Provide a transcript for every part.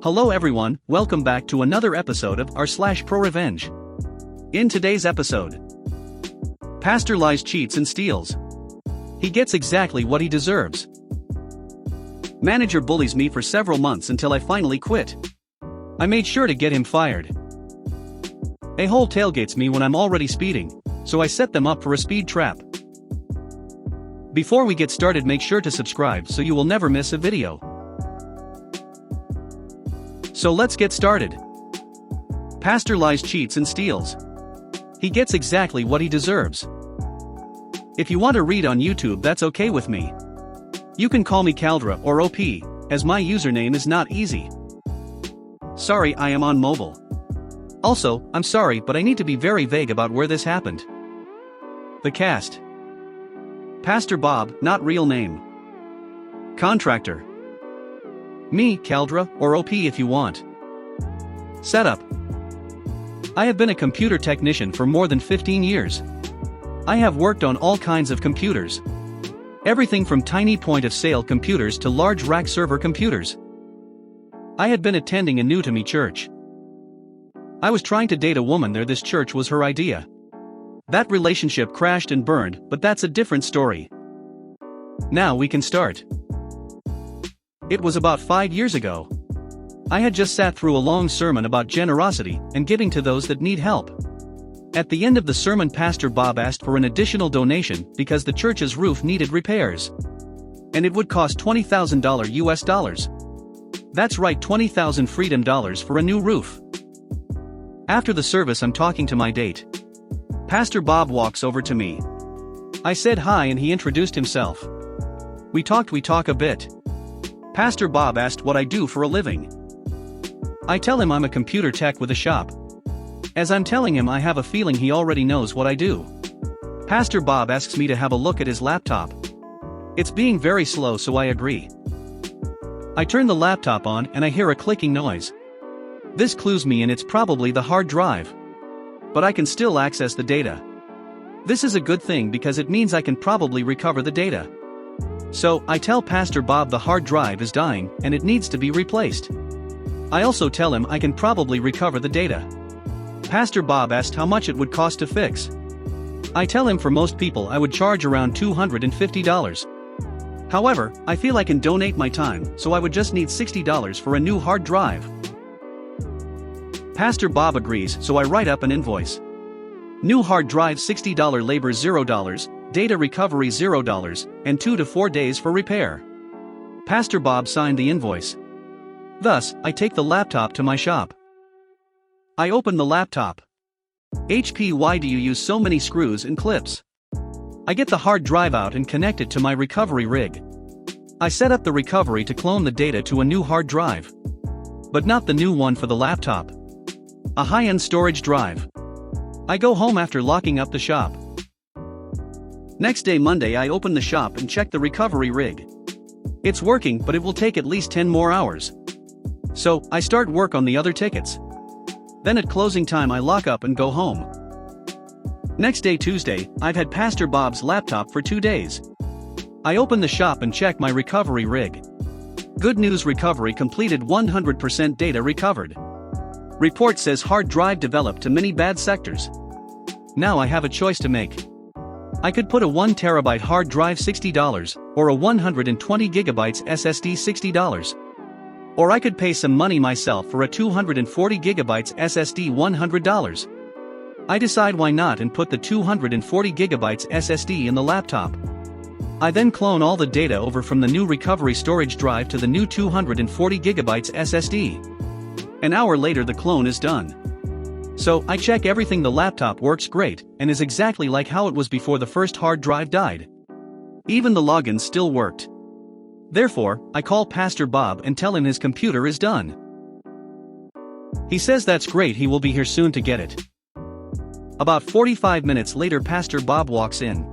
Hello everyone, welcome back to another episode of r/ProRevenge. In today's episode, Pastor lies, cheats and steals. He gets exactly what he deserves. Manager bullies me for several months until I finally quit. I made sure to get him fired. A hole tailgates me when I'm already speeding, so I set them up for a speed trap. Before we get started, make sure to subscribe so you will never miss a video. So let's get started. Pastor lies, cheats and steals. He gets exactly what he deserves. If you want to read on YouTube, that's okay with me. You can call me Caldra or OP, as my username is not easy. Sorry, I am on mobile. Also, I'm sorry, but I need to be very vague about where this happened. The cast: Pastor Bob, not real name. Contractor: me, Caldra, or OP if you want. Setup: I have been a computer technician for more than 15 years. I have worked on all kinds of computers. Everything from tiny point-of-sale computers to large rack server computers. I had been attending a new-to-me church. I was trying to date a woman there. This church was her idea. That relationship crashed and burned, but that's a different story. Now we can start. It was about 5 years ago. I had just sat through a long sermon about generosity and giving to those that need help. At the end of the sermon, Pastor Bob asked for an additional donation because the church's roof needed repairs. And it would cost $20,000 US. That's right, 20,000 freedom dollars for a new roof. After the service, I'm talking to my date. Pastor Bob walks over to me. I said hi and he introduced himself. We talk a bit. Pastor Bob asked what I do for a living. I tell him I'm a computer tech with a shop. As I'm telling him, I have a feeling he already knows what I do. Pastor Bob asks me to have a look at his laptop. It's being very slow, so I agree. I turn the laptop on and I hear a clicking noise. This clues me in it's probably the hard drive. But I can still access the data. This is a good thing because it means I can probably recover the data. So, I tell Pastor Bob the hard drive is dying and it needs to be replaced. I also tell him I can probably recover the data. Pastor Bob asked how much it would cost to fix. I tell him for most people I would charge around $250. However, I feel I can donate my time, so I would just need $60 for a new hard drive. Pastor Bob agrees, so I write up an invoice. New hard drive $60, labor $0, data recovery $0, and 2 to 4 days for repair. Pastor Bob signed the invoice. Thus, I take the laptop to my shop. I open the laptop. HP, why do you use so many screws and clips? I get the hard drive out and connect it to my recovery rig. I set up the recovery to clone the data to a new hard drive. But not the new one for the laptop. A high-end storage drive. I go home after locking up the shop. Next day, Monday, I open the shop and check the recovery rig. It's working, but it will take at least 10 more hours. So, I start work on the other tickets. Then at closing time I lock up and go home. Next day, Tuesday, I've had Pastor Bob's laptop for 2 days. I open the shop and check my recovery rig. Good news, recovery completed, 100% data recovered. Report says hard drive developed to many bad sectors. Now I have a choice to make. I could put a 1 terabyte hard drive $60, or a 120 gigabytes SSD $60. Or I could pay some money myself for a 240 gigabytes SSD $100. I decide why not and put the 240 gigabytes SSD in the laptop. I then clone all the data over from the new recovery storage drive to the new 240 gigabytes SSD. An hour later the clone is done. So, I check everything, the laptop works great, and is exactly like how it was before the first hard drive died. Even the login still worked. Therefore, I call Pastor Bob and tell him his computer is done. He says that's great, he will be here soon to get it. About 45 minutes later, Pastor Bob walks in.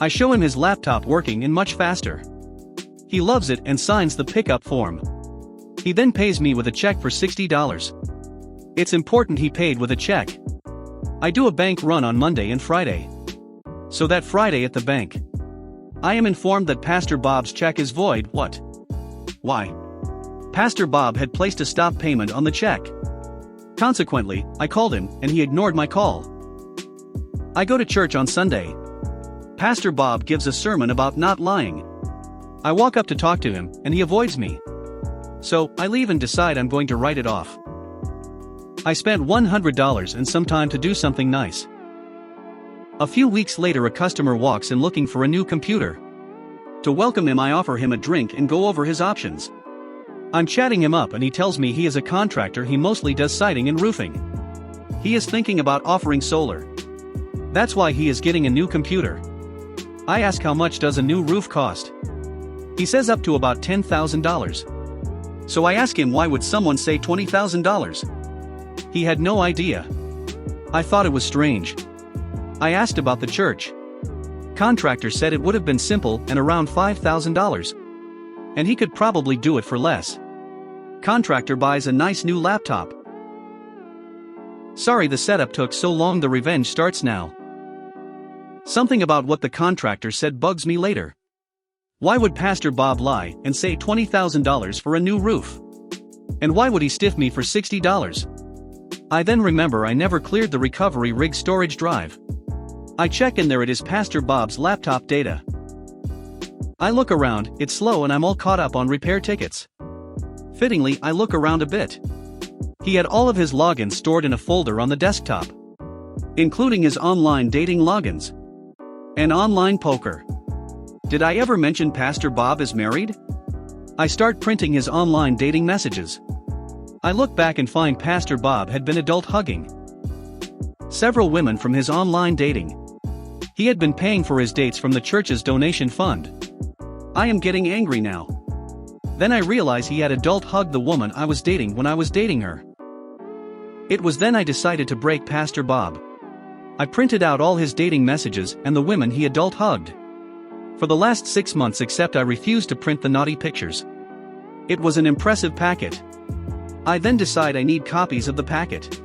I show him his laptop working and much faster. He loves it and signs the pickup form. He then pays me with a check for $60. It's important he paid with a check. I do a bank run on Monday and Friday. So that Friday at the bank, I am informed that Pastor Bob's check is void. What? Why? Pastor Bob had placed a stop payment on the check. Consequently, I called him, and he ignored my call. I go to church on Sunday. Pastor Bob gives a sermon about not lying. I walk up to talk to him, and he avoids me. So, I leave and decide I'm going to write it off. I spent $100 and some time to do something nice. A few weeks later, a customer walks in looking for a new computer. To welcome him, I offer him a drink and go over his options. I'm chatting him up and he tells me he is a contractor. He mostly does siding and roofing. He is thinking about offering solar. That's why he is getting a new computer. I ask how much does a new roof cost. He says up to about $10,000. So I ask him why would someone say $20,000? He had no idea. I thought it was strange. I asked about the church. Contractor said it would have been simple and around $5,000. And he could probably do it for less. Contractor buys a nice new laptop. Sorry the setup took so long. The revenge starts now. Something about what the contractor said bugs me later. Why would Pastor Bob lie and say $20,000 for a new roof? And why would he stiff me for $60? I then remember I never cleared the recovery rig storage drive. I check and there it is, Pastor Bob's laptop data. I look around, it's slow and I'm all caught up on repair tickets. Fittingly, I look around a bit. He had all of his logins stored in a folder on the desktop, including his online dating logins and online poker. Did I ever mention Pastor Bob is married? I start printing his online dating messages. I look back and find Pastor Bob had been adult hugging several women from his online dating. He had been paying for his dates from the church's donation fund. I am getting angry now. Then I realize he had adult hugged the woman I was dating when I was dating her. It was then I decided to break Pastor Bob. I printed out all his dating messages and the women he adult hugged. For the last 6 months, except I refused to print the naughty pictures. It was an impressive packet. I then decide I need copies of the packet.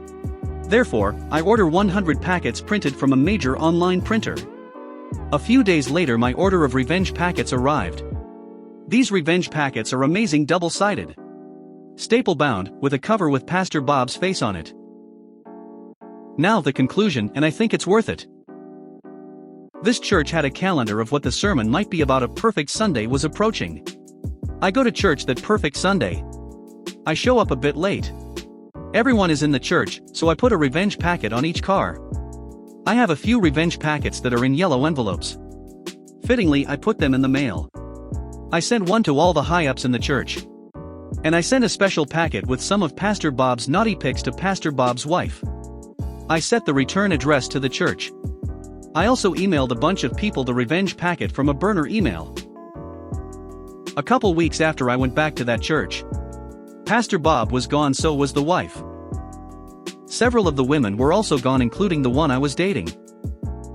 Therefore, I order 100 packets printed from a major online printer. A few days later, my order of revenge packets arrived. These revenge packets are amazing, double-sided, staple-bound, with a cover with Pastor Bob's face on it. Now the conclusion, and I think it's worth it. This church had a calendar of what the sermon might be about. A perfect Sunday was approaching. I go to church that perfect Sunday. I show up a bit late. Everyone is in the church, so I put a revenge packet on each car. I have a few revenge packets that are in yellow envelopes. Fittingly, I put them in the mail. I sent one to all the high-ups in the church. And I sent a special packet with some of Pastor Bob's naughty pics to Pastor Bob's wife. I set the return address to the church. I also emailed a bunch of people the revenge packet from a burner email. A couple weeks after I went back to that church, Pastor Bob was gone, so was the wife. Several of the women were also gone, including the one I was dating.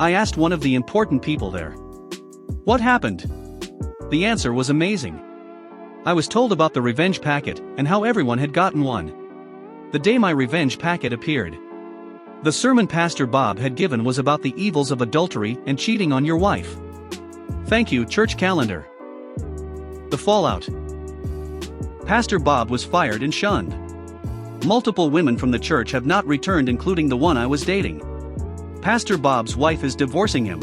I asked one of the important people there, what happened? The answer was amazing. I was told about the revenge packet and how everyone had gotten one. The day my revenge packet appeared, the sermon Pastor Bob had given was about the evils of adultery and cheating on your wife. Thank you, church calendar. The fallout. Pastor Bob was fired and shunned. Multiple women from the church have not returned, including the one I was dating. Pastor Bob's wife is divorcing him.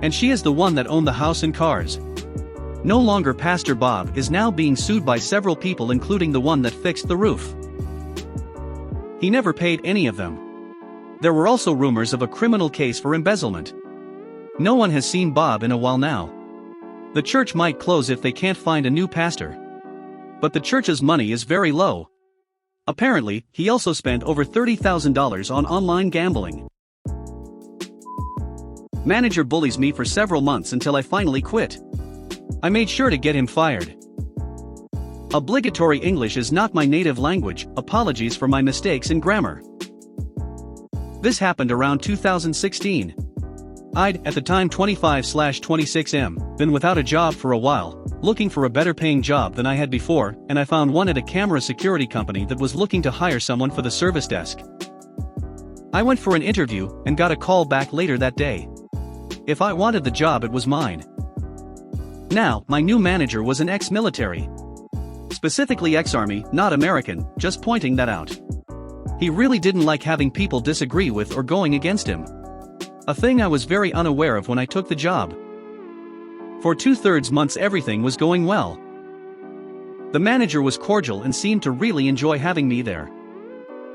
And she is the one that owned the house and cars. No longer Pastor Bob is now being sued by several people, including the one that fixed the roof. He never paid any of them. There were also rumors of a criminal case for embezzlement. No one has seen Bob in a while now. The church might close if they can't find a new pastor. But the church's money is very low. Apparently, he also spent over $30,000 on online gambling. Manager bullies me for several months until I finally quit. I made sure to get him fired. Obligatory English is not my native language. Apologies for my mistakes in grammar. This happened around 2016. I'd, at the time 25/26M, been without a job for a while, looking for a better paying job than I had before, and I found one at a camera security company that was looking to hire someone for the service desk. I went for an interview and got a call back later that day. If I wanted the job, it was mine. Now, my new manager was an ex-military. Specifically ex-army, not American, just pointing that out. He really didn't like having people disagree with or going against him. A thing I was very unaware of when I took the job. For 2/3 months everything was going well. The manager was cordial and seemed to really enjoy having me there.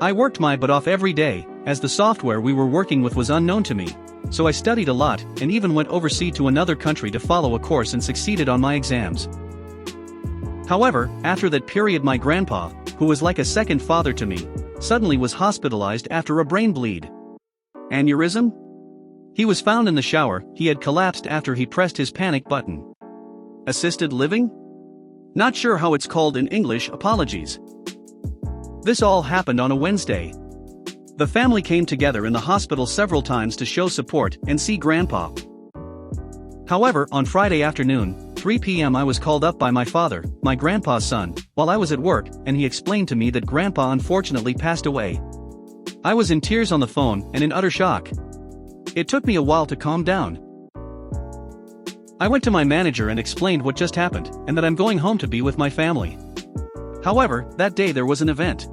I worked my butt off every day, as the software we were working with was unknown to me, so I studied a lot and even went overseas to another country to follow a course and succeeded on my exams. However, after that period my grandpa, who was like a second father to me, suddenly was hospitalized after a brain bleed. Aneurysm? He was found in the shower. He had collapsed after he pressed his panic button. Assisted living? Not sure how it's called in English, apologies. This all happened on a Wednesday. The family came together in the hospital several times to show support and see Grandpa. However, on Friday afternoon, 3 p.m. I was called up by my father, my grandpa's son, while I was at work, and he explained to me that Grandpa unfortunately passed away. I was in tears on the phone and in utter shock. It took me a while to calm down. I went to my manager and explained what just happened, and that I'm going home to be with my family. However, that day there was an event.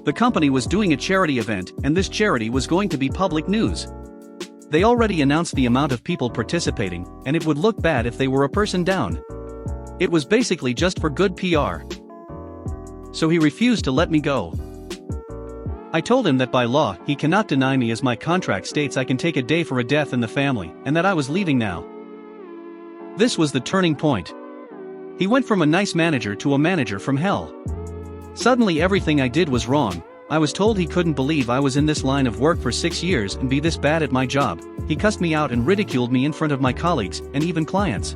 The company was doing a charity event, and this charity was going to be public news. They already announced the amount of people participating, and it would look bad if they were a person down. It was basically just for good PR. So he refused to let me go. I told him that by law he cannot deny me as my contract states I can take a day for a death in the family, and that I was leaving now. This was the turning point. He went from a nice manager to a manager from hell. Suddenly everything I did was wrong. I was told he couldn't believe I was in this line of work for 6 years and be this bad at my job. He cussed me out and ridiculed me in front of my colleagues and even clients.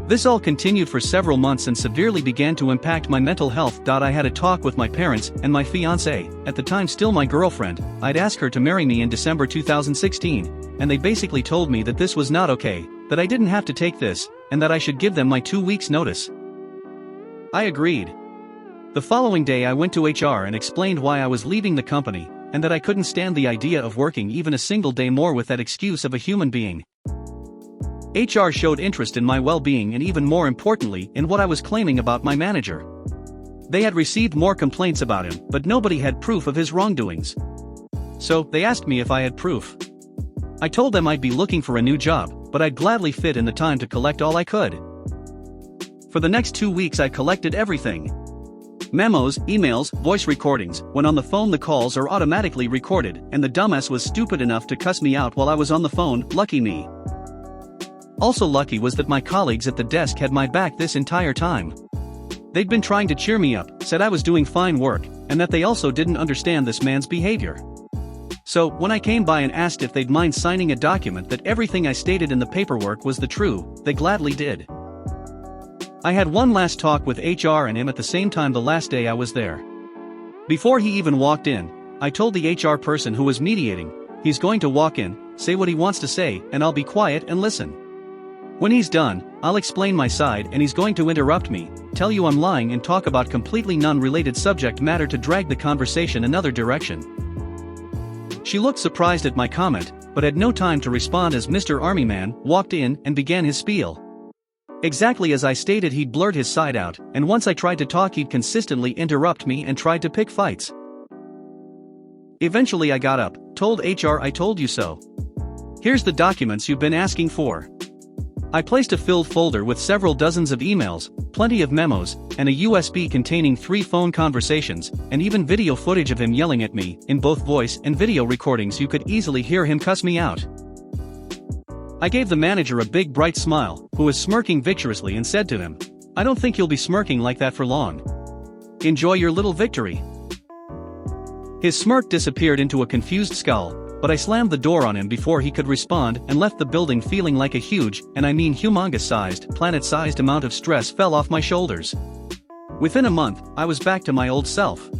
This all continued for several months and severely began to impact my mental health. I had a talk with my parents and my fiancée, at the time still my girlfriend. I'd asked her to marry me in December 2016, and they basically told me that this was not okay, that I didn't have to take this, and that I should give them my 2 weeks notice. I agreed. The following day I went to HR and explained why I was leaving the company, and that I couldn't stand the idea of working even a single day more with that excuse of a human being. HR showed interest in my well-being and even more importantly in what I was claiming about my manager. They had received more complaints about him, but nobody had proof of his wrongdoings. So, they asked me if I had proof. I told them I'd be looking for a new job, but I'd gladly fit in the time to collect all I could. For the next 2 weeks I collected everything. Memos, emails, voice recordings. When on the phone the calls are automatically recorded, and the dumbass was stupid enough to cuss me out while I was on the phone, lucky me. Also lucky was that my colleagues at the desk had my back this entire time. They'd been trying to cheer me up, said I was doing fine work, and that they also didn't understand this man's behavior. So, when I came by and asked if they'd mind signing a document that everything I stated in the paperwork was the true, they gladly did. I had one last talk with HR and him at the same time the last day I was there. Before he even walked in, I told the HR person who was mediating, he's going to walk in, say what he wants to say, and I'll be quiet and listen. When he's done, I'll explain my side and he's going to interrupt me, tell you I'm lying and talk about completely non-related subject matter to drag the conversation another direction. She looked surprised at my comment, but had no time to respond as Mr. Army Man walked in and began his spiel. Exactly as I stated, he'd blurt his side out, and once I tried to talk he'd consistently interrupt me and tried to pick fights. Eventually I got up, told HR I told you so. Here's the documents you've been asking for. I placed a filled folder with several dozens of emails, plenty of memos, and a USB containing 3 phone conversations, and even video footage of him yelling at me. In both voice and video recordings you could easily hear him cuss me out. I gave the manager a big bright smile, who was smirking victoriously, and said to him, I don't think you'll be smirking like that for long. Enjoy your little victory. His smirk disappeared into a confused scowl, but I slammed the door on him before he could respond and left the building feeling like a huge, and I mean humongous-sized, planet-sized amount of stress fell off my shoulders. Within a month, I was back to my old self.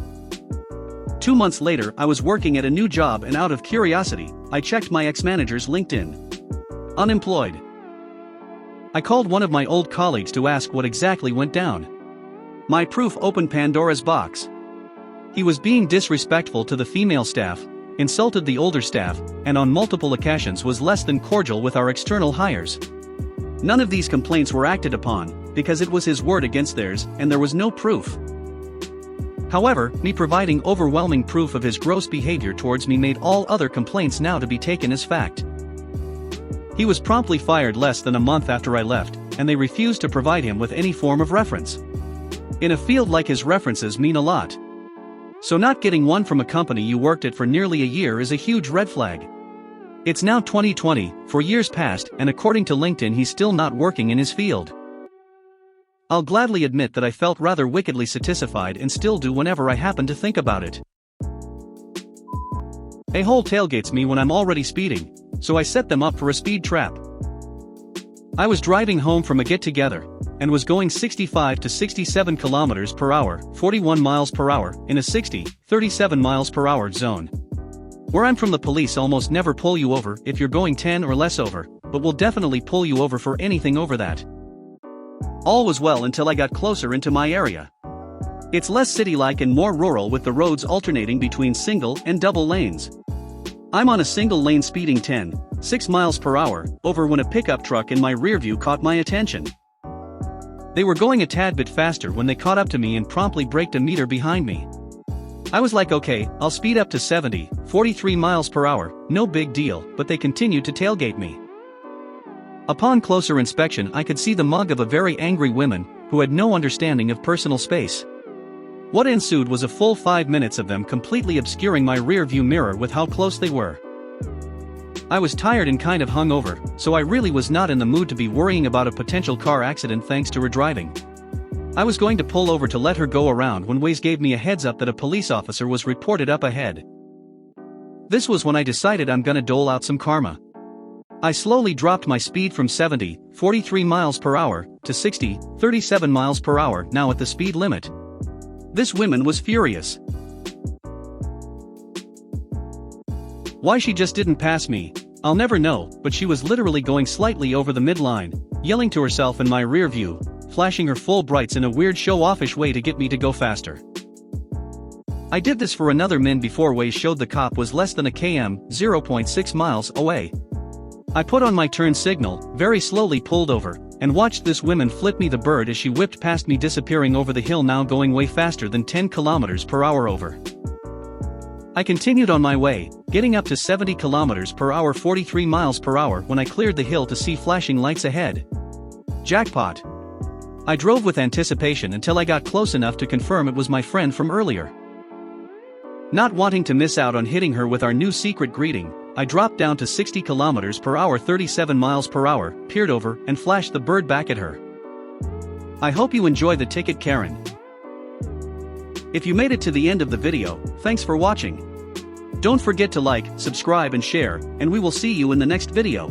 2 months later I was working at a new job and out of curiosity, I checked my ex-manager's LinkedIn. Unemployed. I called one of my old colleagues to ask what exactly went down. My proof opened Pandora's box. He was being disrespectful to the female staff, insulted the older staff, and on multiple occasions was less than cordial with our external hires. None of these complaints were acted upon, because it was his word against theirs and there was no proof. However, me providing overwhelming proof of his gross behavior towards me made all other complaints now to be taken as fact. He was promptly fired less than a month after I left, and they refused to provide him with any form of reference. In a field like his, references mean a lot. So not getting one from a company you worked at for nearly a year is a huge red flag. It's now 2020, 4 years passed, and according to LinkedIn he's still not working in his field. I'll gladly admit that I felt rather wickedly satisfied and still do whenever I happen to think about it. A hole tailgates me when I'm already speeding, so I set them up for a speed trap. I was driving home from a get-together, and was going 65 to 67 kilometers per hour, 41 miles per hour, in a 60, 37 miles per hour zone. Where I'm from, the police almost never pull you over if you're going 10 or less over, but will definitely pull you over for anything over that. All was well until I got closer into my area. It's less city-like and more rural, with the roads alternating between single and double lanes. I'm on a single lane speeding 6 miles per hour over when a pickup truck in my rearview caught my attention. They were going a tad bit faster when they caught up to me and promptly braked a meter behind me. I was like, okay, I'll speed up to 70, 43 miles per hour, no big deal, but they continued to tailgate me. Upon closer inspection, I could see the mug of a very angry woman who had no understanding of personal space. What ensued was a full 5 minutes of them completely obscuring my rear view mirror with how close they were. I was tired and kind of hungover, so I really was not in the mood to be worrying about a potential car accident thanks to her driving. I was going to pull over to let her go around when Waze gave me a heads up that a police officer was reported up ahead. This was when I decided I'm gonna dole out some karma. I slowly dropped my speed from 70, 43 miles per hour, to 60, 37 miles per hour, now at the speed limit. This woman was furious. Why she just didn't pass me, I'll never know, but she was literally going slightly over the midline, yelling to herself in my rear view, flashing her full brights in a weird show-offish way to get me to go faster. I did this for another min before Waze showed the cop was less than a km, 0.6 miles away. I put on my turn signal, very slowly pulled over, and watched this woman flip me the bird as she whipped past me, disappearing over the hill, now going way faster than 10 kilometers per hour over. I continued on my way, getting up to 70 kilometers per hour, 43 miles per hour, when I cleared the hill to see flashing lights ahead. Jackpot. I drove with anticipation until I got close enough to confirm it was my friend from earlier. Not wanting to miss out on hitting her with our new secret greeting, I dropped down to 60 kilometers per hour, 37 miles per hour, peered over, and flashed the bird back at her. I hope you enjoy the ticket, Karen. If you made it to the end of the video, thanks for watching. Don't forget to like, subscribe and share, and we will see you in the next video.